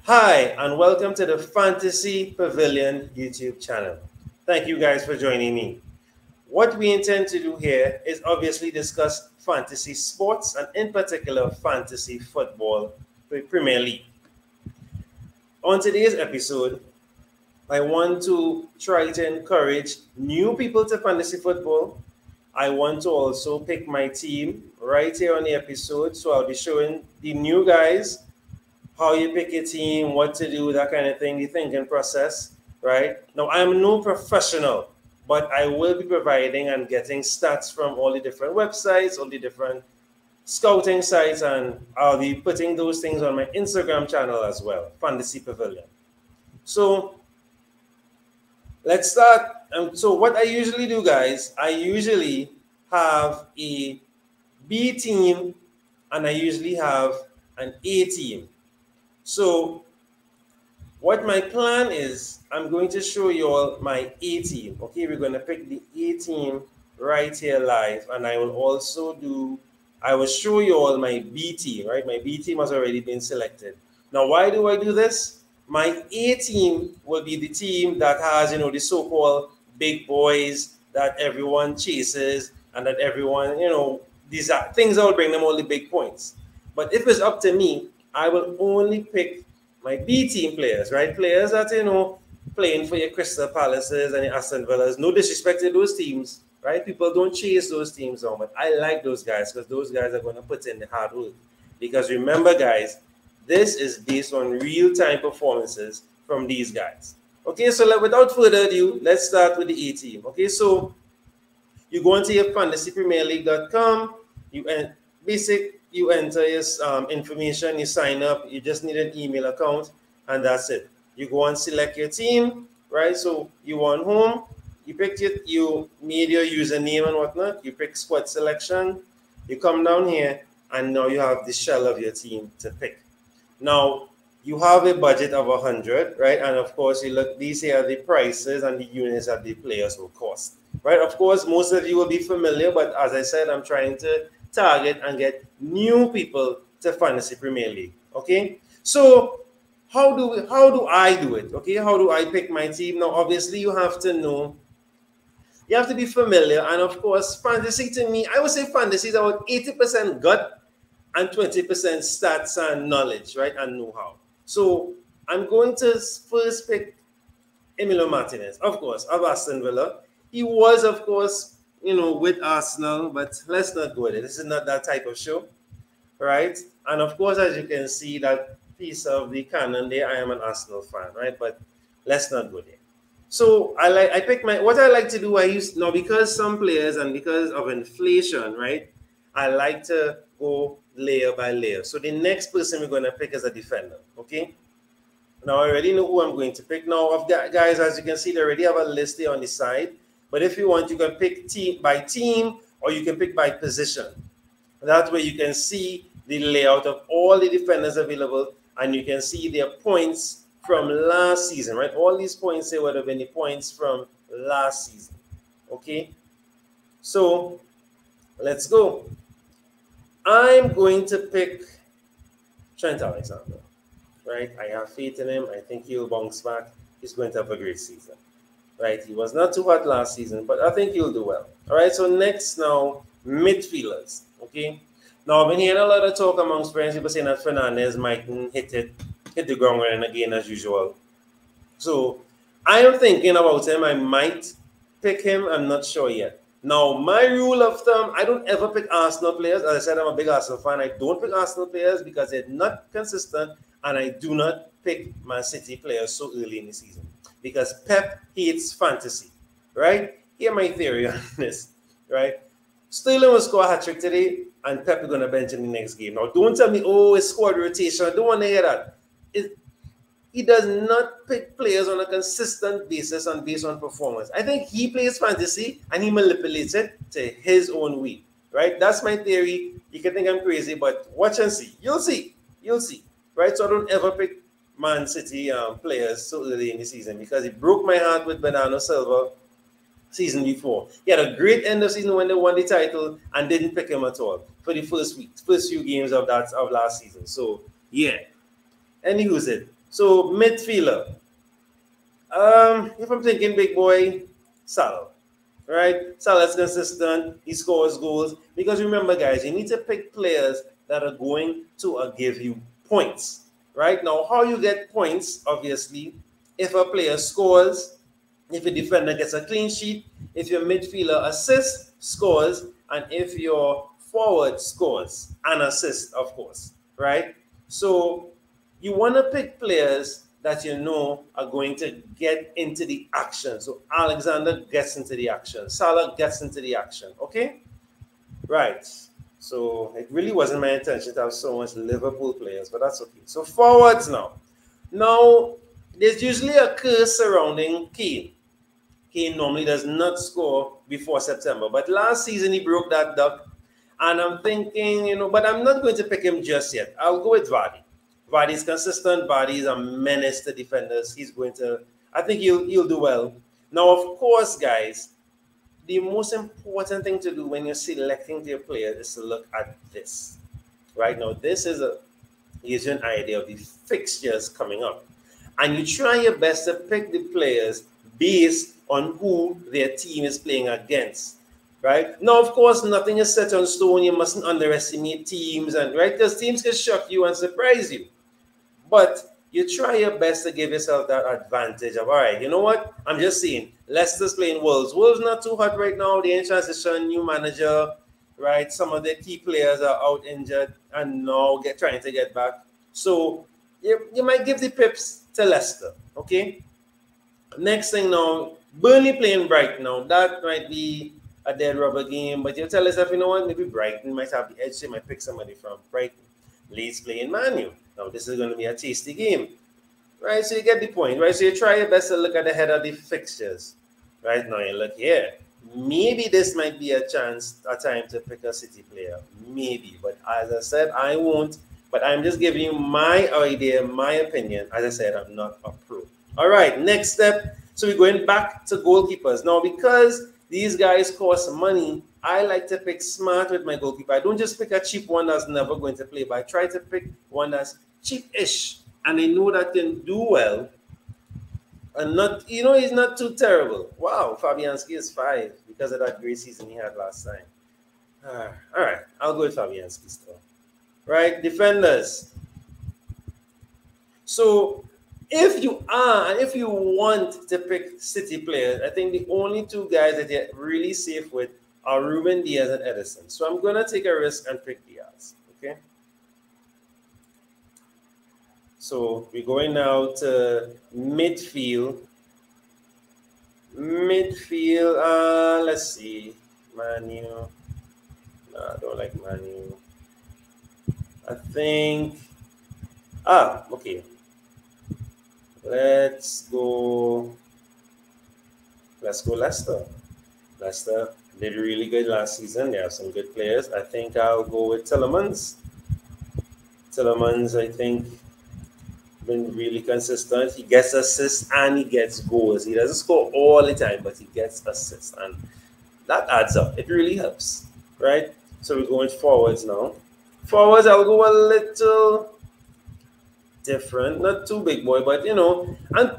Hi, and welcome to the Fantasy Pavilion YouTube channel. Thank you guys for joining me. What we intend to do here is obviously discuss fantasy sports and, in particular, fantasy football, the Premier League. On today's episode, I want to try to encourage new people to fantasy football. I want to also pick my team right here on the episode. So I'll be showing the new guys how you pick your team, what to do, that kind of thing, the thinking process, right? Now, I'm no professional, but I will be providing and getting stats from all the different websites, all the different scouting sites, and I'll be putting those things on my Instagram channel as well, Fantasy Pavilion. So let's start. So what I usually do, guys, I usually have a B team and I usually have an A team. So what my plan is, I'm going to show you all my A team. Okay, we're going to pick the A team right here live, and I will show you all my B team, right? My B team has already been selected. Now, why do I do this? My A team will be the team that has, the so-called big boys that everyone chases and that everyone, these are things that will bring them all the big points. But if it's up to me, I will only pick my B team players, right? Players that, playing for your Crystal Palaces and your Aston Villas. No disrespect to those teams, right? People don't chase those teams on, but I like those guys because those guys are going to put in the hard work. Because remember, guys, this is based on real-time performances from these guys. Okay, so without further ado, let's start with the A team. Okay, so you go into your fantasypremierleague.com, you enter your information, you sign up, you just need an email account, and that's it. You go and select your team, right? So you want home, you picked it, you made your username and whatnot, you pick squad selection, you come down here, and now you have the shell of your team to pick. Now, you have a budget of 100, right? And of course, you look, these here are the prices and the units that the players will cost, right? Of course, most of you will be familiar, but as I said, I'm trying to target and get new people to Fantasy Premier League. Okay, so how do I do it? Okay, how do I pick my team? Now, obviously, you have to know, you have to be familiar, and of course, fantasy to me, I would say fantasy is about 80% gut and 20% stats and knowledge, right, and know-how. So I'm going to first pick Emilio Martinez, of course, of Aston Villa. He was, of course, with Arsenal, but let's not go there. This is not that type of show, right? And of course, as you can see, that piece of the canon there, I am an Arsenal fan, right? But let's not go there. So I pick what I like to do. I use now because some players and because of inflation, right? I like to go layer by layer. So the next person we're going to pick is a defender, okay? Now I already know who I'm going to pick. Now, of guys, as you can see, they already have a list there on the side. But if you want, you can pick team by team or you can pick by position. That way you can see the layout of all the defenders available and you can see their points from last season, right? All these points here would have been the points from last season, okay? So let's go. I'm going to pick Trent Alexander, right? I have faith in him. I think he'll bounce back. He's going to have a great season. Right, he was not too hot last season, but I think he'll do well. All right, so next now, midfielders. Okay, now I've been hearing a lot of talk amongst friends, people saying that Fernandez might hit the ground running again as usual. So I am thinking about him. I might pick him. I'm not sure yet. Now, my rule of thumb, I don't ever pick Arsenal players. As I said, I'm a big Arsenal fan. I don't pick Arsenal players because they're not consistent, and I do not pick Man City players so early in the season. Because Pep hates fantasy, right? Hear my theory on this, right? Sterling will score a hat-trick today, and Pep is going to bench in the next game. Now, don't tell me, oh, it's squad rotation. I don't want to hear that. He does not pick players on a consistent basis and based on performance. I think he plays fantasy, and he manipulates it to his own way, right? That's my theory. You can think I'm crazy, but watch and see. You'll see. You'll see, right? So I don't ever pick Man City players so early in the season because it broke my heart with Bernardo Silva season before. He had a great end of season when they won the title and didn't pick him at all for the first few games of last season. So yeah. Anywho's it. So midfielder. If I'm thinking big boy, Salah. Right? Salah's consistent. He scores goals. Because remember, guys, you need to pick players that are going to give you points. Right? Now, how you get points, obviously, if a player scores, if a defender gets a clean sheet, if your midfielder assists, scores, and if your forward scores and assists, of course. Right? So you want to pick players that you know are going to get into the action. So Alexander gets into the action. Salah gets into the action. Okay? Right. So it really wasn't my intention to have so much Liverpool players, but that's okay. So forwards now. Now, there's usually a curse surrounding Kane. Kane normally does not score before September, but last season he broke that duck. And I'm thinking, but I'm not going to pick him just yet. I'll go with Vardy. Vardy is consistent. Vardy is a menace to defenders. He's going to, I think he'll do well. Now, of course, guys, the most important thing to do when you're selecting your players is to look at this. Right now, this gives you an idea of the fixtures coming up. And you try your best to pick the players based on who their team is playing against. Right? Now, of course, nothing is set on stone. You mustn't underestimate teams, and right? Because teams can shock you and surprise you. But you try your best to give yourself that advantage of, all right, you know what? I'm just saying, Leicester's playing Wolves. Wolves not too hot right now. They're in transition, new manager, right? Some of their key players are out injured and now trying to get back. So you might give the pips to Leicester, okay? Next thing now, Burnley playing Brighton now. That might be a dead rubber game, but you tell yourself, you know what, maybe Brighton might have the edge. They might pick somebody from Brighton. Leeds playing Man U. Now, this is going to be a tasty game, right? So you get the point, right? So you try your best to look at the head of the fixtures, right? Now you look here. Maybe this might be a time to pick a City player, maybe. But as I said, I won't. But I'm just giving you my idea, my opinion. As I said, I'm not a pro. All right, next step. So we're going back to goalkeepers. Now, because these guys cost money, I like to pick smart with my goalkeeper. I don't just pick a cheap one that's never going to play, but I try to pick one that's cheap-ish. And I know that can do well. And not, he's not too terrible. Wow, Fabianski is 5 because of that great season he had last time. All right, I'll go with Fabianski still. Right, defenders. So if you want to pick City players, I think the only 2 guys that you're really safe with are Ruben Diaz and Edison. So I'm going to take a risk and pick Diaz. Okay. So we're going now to midfield. Let's see. Manu. No, I don't like Manu. I think. Okay. Let's go Leicester. Leicester did really good last season. They have some good players. I think I'll go with Tielemans. Tielemans, I think, been really consistent. He gets assists and he gets goals. He doesn't score all the time, but he gets assists, and that adds up. It really helps, right? So we're going forwards now. Forwards, I'll go a little different, not too big boy, but and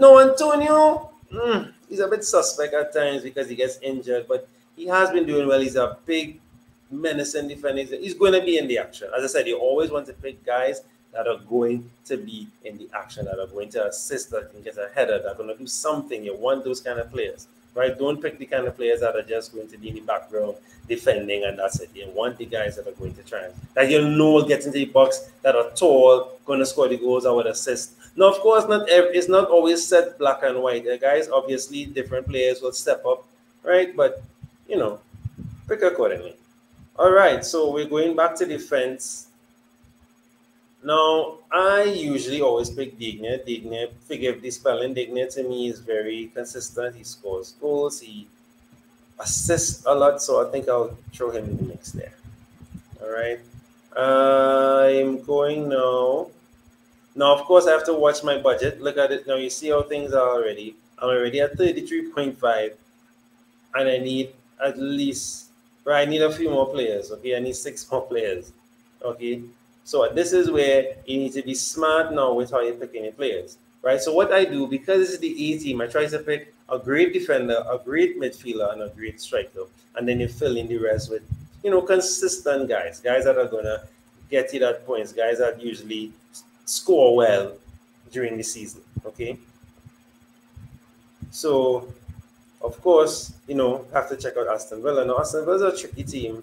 no, Antonio, he's a bit suspect at times because he gets injured, but he has been doing well. He's a big menace in defending. He's going to be in the action. As I said, you always want to pick guys that are going to be in the action, that are going to assist, that can get a header, that are going to do something. You want those kind of players, right? Don't pick the kind of players that are just going to be in the background defending and that's it. You want the guys that are going to try that will get into the box, that are tall, going to score the goals or would assist. Now, of course, it's not always set black and white. Guys, obviously, different players will step up, right? But, pick accordingly. All right, so we're going back to defense. Now, I usually always pick Digne. Digne, forgive the spelling, Digne to me is very consistent. He scores goals. He assists a lot, so I think I'll throw him in the mix there. All right. I'm going now. Now, of course, I have to watch my budget. Look at it. Now, you see how things are already. I'm already at 33.5, and I need at least, I need a few more players, okay? I need 6 more players, okay? So this is where you need to be smart now with how you're picking your players, right? So what I do, because this is the A team, I try to pick a great defender, a great midfielder, and a great striker, and then you fill in the rest with, consistent guys that are gonna get you that points, guys that usually score well during the season. Okay, so of course, have to check out Aston Villa. Now, Aston Villa is a tricky team,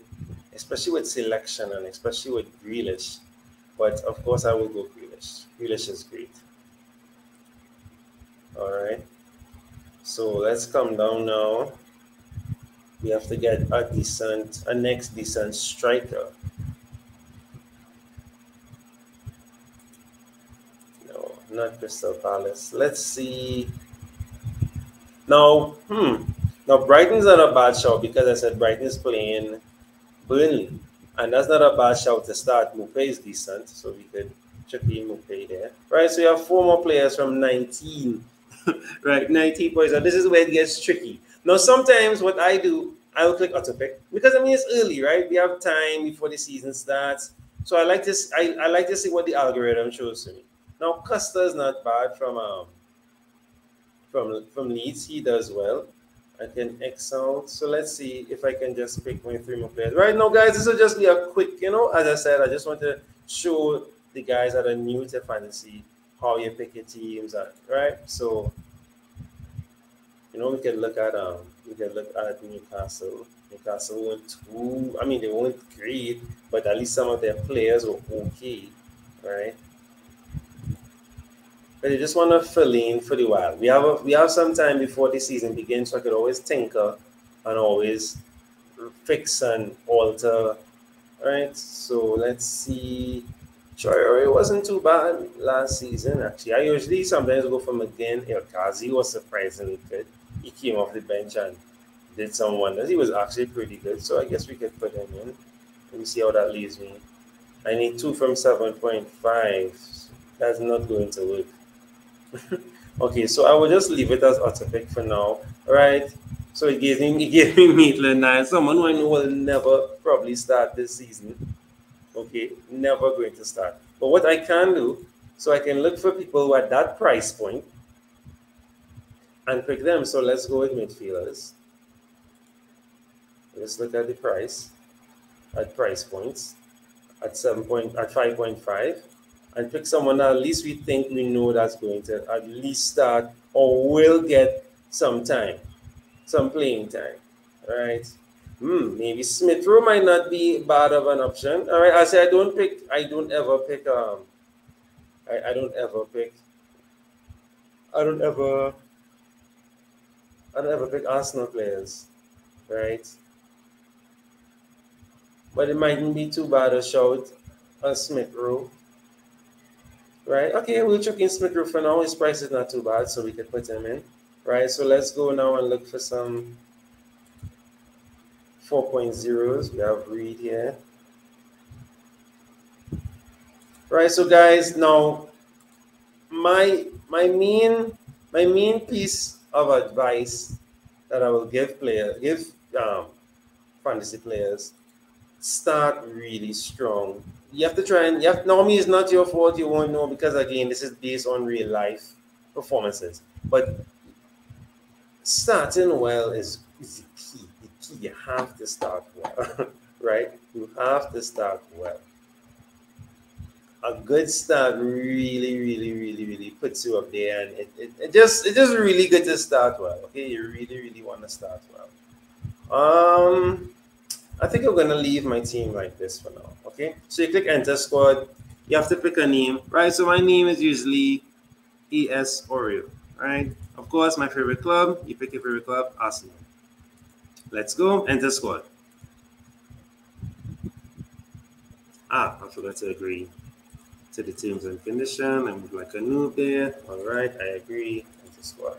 especially with selection and especially with Grealish. But of course, I will go Grealish. Grealish is great. All right. So let's come down now. We have to get a next decent striker. No, not Crystal Palace. Let's see. Now, Now Brighton's not a bad shout because I said Brighton is playing Burnley. And that's not a bad shout to start. Mupe is decent, so we could check in Mupe there. Right, so you have 4 more players from 19. Right, 19 points. And this is where it gets tricky. Now, sometimes what I do, I will click auto pick because it's early, right? We have time before the season starts. So I like this. I like to see what the algorithm shows to me. Now, Costa is not bad from Leeds. He does well. I can X out. So let's see if I can just pick 3 more players. Right now, guys, this will just be a quick, as I said, I just want to show the guys that are new to fantasy how you pick your teams, right? So, we can look at Newcastle. Newcastle weren't they weren't great, but at least some of their players were okay, right? But I just want to fill in for the while. We have some time before the season begins, so I could always tinker and always fix and alter. All right, so let's see. Traore wasn't too bad last season, actually. I usually sometimes go for McGinn. Kazi was surprisingly good. He came off the bench and did some wonders. He was actually pretty good, so I guess we could put him in. Let me see how that leaves me. I need 2 from 7.5. That's not going to work. Okay, so I will just leave it as auto pick for now. All right. So it gave me Maitland 9, someone who I know will never probably start this season. Okay, never going to start. But what I can do, so I can look for people who are at that price point and pick them. So let's go with midfielders. Let's look at the price points at 5.5. And pick someone that at least we think we know that's going to at least start or will get some playing time. All right. Maybe Smith Rowe might not be bad of an option. All right. I say I don't ever pick Arsenal players, right? But it mightn't be too bad a shout on Smith Rowe. Right, okay, we'll check in Smith Rowe for now. His price is not too bad, so we can put him in. Right, so let's go now and look for some 4.0s. We have Reed here. Right, so guys, now my main piece of advice that I will give fantasy players: start really strong. You have to try and normally it's not your fault, you won't know, because again, this is based on real life performances. But starting well is the key. The key, you have to start well. Right? You have to start well. A good start really puts you up there, and it just really good to start well. Okay, you really want to start well. I think I'm gonna leave my team like this for now. Okay, so you click enter squad. You have to pick a name, right? So my name is usually ES Oreo, right? Of course, my favorite club. You pick your favorite club, Arsenal. Let's go, enter squad. I forgot to agree to the terms and condition. I'm like a noob there. All right, I agree. Enter squad.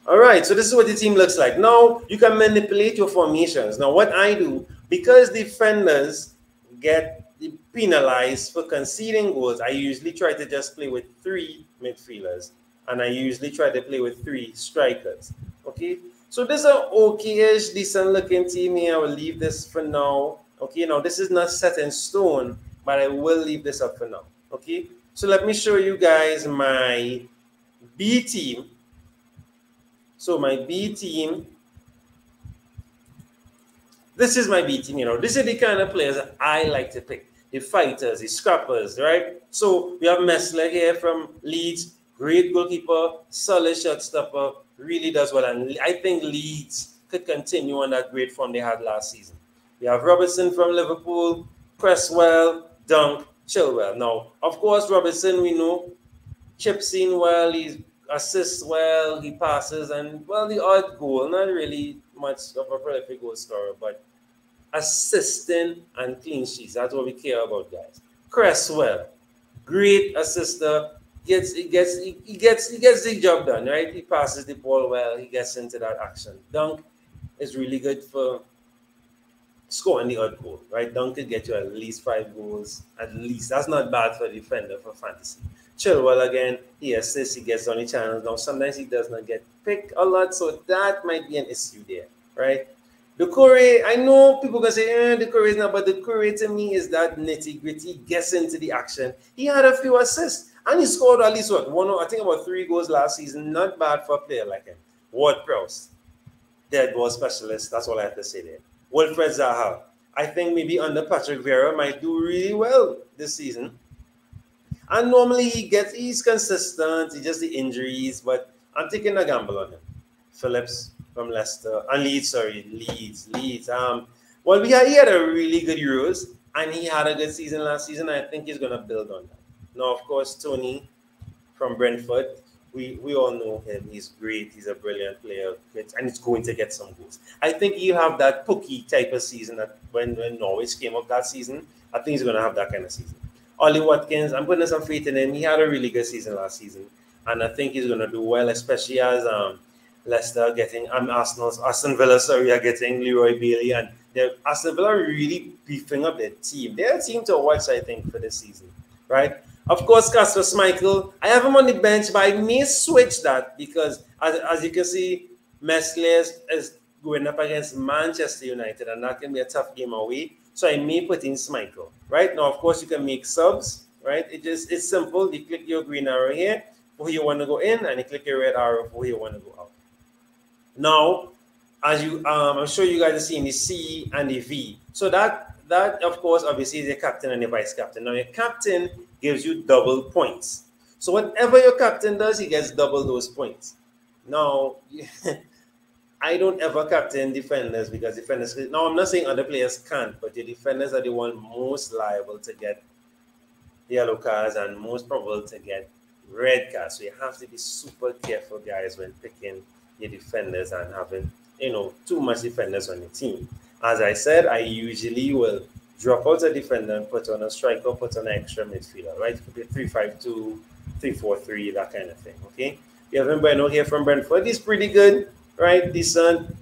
All right, so this is what the team looks like. Now, you can manipulate your formations. Now, what I do, because defenders get penalized for conceding goals, I usually try to just play with 3 midfielders, and I usually try to play with 3 strikers. Okay, so this is an okay-ish, decent-looking team here. I will leave this for now. Okay, now this is not set in stone, but I will leave this up for now. Okay, so let me show you guys my B team. So my B team, this is my B team. You know, this is the kind of players that I like to pick. The fighters, the scrappers, right? So we have Messler here from Leeds, great goalkeeper, solid shot stopper, really does well. And I think Leeds could continue on that great form they had last season. We have Robertson from Liverpool, Cresswell, Dunk, Chilwell. Now, of course, Robertson, we know, chips in well, he assists well, he passes, and, well, the odd goal, not really much of a prolific goal scorer, but assisting and clean sheets. That's what we care about, guys. Cresswell, great assister. He gets the job done, right? He passes the ball well. He gets into that action. Dunk is really good for scoring the odd goal, right? Dunk could get you at least 5 goals, at least. That's not bad for a defender for fantasy. Chilwell, again, he assists, he gets on the channels. Now, sometimes he does not get picked a lot, so that might be an issue there, right? Doucouré, I know people can say, Doucouré is not, but Doucouré to me is that nitty-gritty, gets into the action. He had a few assists, and he scored at least, I think about 3 goals last season. Not bad for a player like him. Ward-Prowse, dead ball specialist, that's all I have to say there. Wilfred Zaha, I think maybe under Patrick Vieira might do really well this season. And normally he's consistent, it's just the injuries, but I'm taking a gamble on him. Phillips from Leicester, and Leeds. Well, he had a really good Euros, and he had a good season last season. I think he's going to build on that. Now, of course, Tony from Brentford, we all know him. He's great. He's a brilliant player, and he's going to get some goals. I think he'll have that Pookie type of season that when Norwich came up that season. I think he's going to have that kind of season. Ollie Watkins, I'm putting some faith in him. He had a really good season last season, and I think he's going to do well, especially as Leicester getting Aston Villa, are getting Leroy Bailey, and Aston Villa are really beefing up their team. They're a team to watch, I think, for this season, right? Of course, Kasper Schmeichel, I have him on the bench, but I may switch that because, as you can see, Messler is going up against Manchester United, and that can be a tough game away. So I may put in Schmeichel, right? Now, of course, you can make subs, right? It's simple. You click your green arrow here for who you want to go in, and you click your red arrow for who you want to go out. Now, as you, I'm sure you guys are seeing the C and the V. So that of course, obviously, is the captain and the vice captain. Now, your captain gives you double points. So whatever your captain does, he gets double those points. Now, I don't ever captain defenders because defenders. Now, I'm not saying other players can't, but the defenders are the one most liable to get yellow cards and most probable to get red cards. So you have to be super careful, guys, when picking your defenders and having, too much defenders on the team. As I said, I usually will drop out a defender and put on a striker, put on an extra midfielder, right? It could be 3-5-2, 3-4-3, that kind of thing, okay? You have Mbeno here from Brentford. He's pretty good, right? Decent.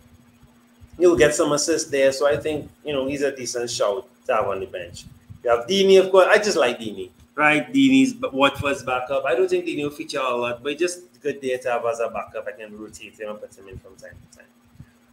You'll get some assists there, so I think, he's a decent shout to have on the bench. You have Dini, of course. I just like Dini, right? Dini's Watford's backup. I don't think Dini will feature a lot, but just good there to have as a backup. I can rotate him and put him in from time to time.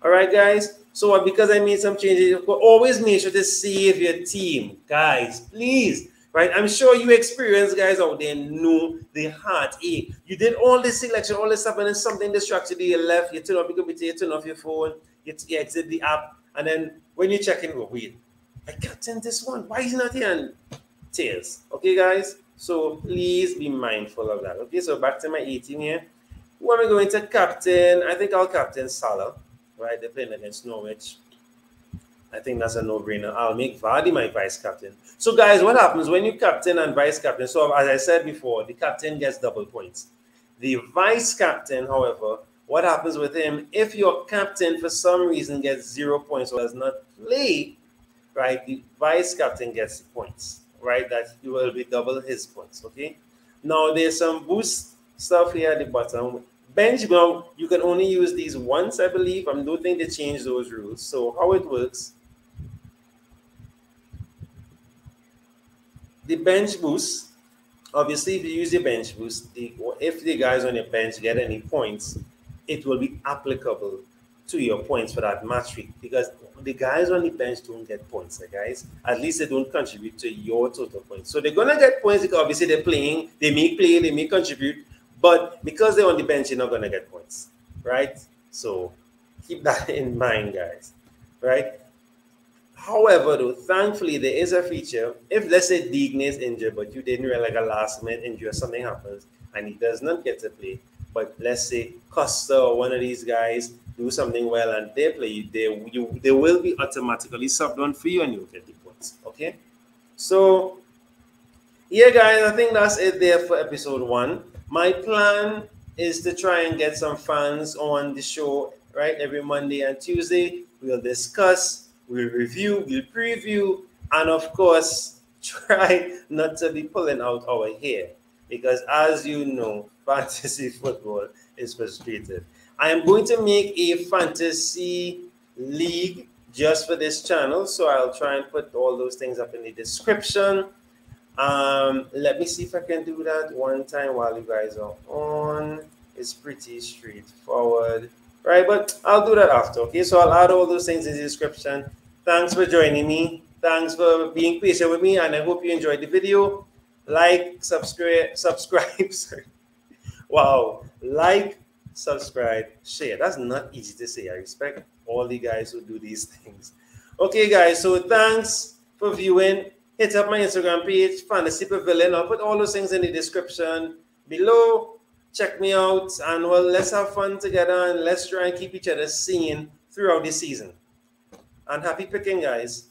All right, guys. So because I made some changes, always make sure to save your team, guys. Please, right? I'm sure you experienced guys out there know the heartache. You did all this selection, all this stuff, and then something distracted you. You left. You turn off your computer. You turn off your phone. You exit the app, and then when you check in, wait, I captained this one. Why is he not here? And tears. Okay, guys. So please be mindful of that. Okay. So back to my 18 here. Who am I going to captain? I think I'll captain Salah. Right, they're playing against Norwich. I think that's a no-brainer. I'll make Vardy my vice captain. So, guys, what happens when you captain and vice captain? So, as I said before, the captain gets double points. The vice captain, however, what happens with him? If your captain, for some reason, gets 0 points or does not play, right, the vice captain gets the points, right? That you will be double his points, okay? Now, there's some boost stuff here at the bottom. Bench, now, you can only use these once, I believe. I don't think they changed those rules. So how it works, the bench boost, obviously, if you use the bench boost, if the guys on your bench get any points, it will be applicable to your points for that match week. Because the guys on the bench don't get points, guys. At least they don't contribute to your total points. So they're gonna get points because obviously they're playing, they may contribute, but because they're on the bench, you're not gonna get points, right? So keep that in mind, guys, right? However, though, thankfully there is a feature. If let's say Deegan is injured, but you didn't realize like a last minute injury or something happens and he does not get to play, but let's say Costa or one of these guys do something well and they play, they will be automatically subbed on for you and you'll get the points. Okay. So yeah, guys, I think that's it there for episode 1. My plan is to try and get some fans on the show, right? Every Monday and Tuesday. We'll discuss, we'll review, we'll preview, and of course, try not to be pulling out our hair. Because as you know, fantasy football is frustrated. I am going to make a fantasy league just for this channel. So I'll try and put all those things up in the description. Let me see if I can do that one time while you guys are on. It's pretty straightforward, right? But I'll do that after, okay? So I'll add all those things in the description. Thanks for joining me. Thanks for being patient with me, and I hope you enjoyed the video. Like, subscribe, sorry. Wow. Like, subscribe, share. That's not easy to say. I respect all the guys who do these things. Okay, guys, so thanks for viewing. Hit up my Instagram page, Fantasy Pavilion. I'll put all those things in the description below. Check me out, and well, let's have fun together, and let's try and keep each other sane throughout the season. And happy picking, guys.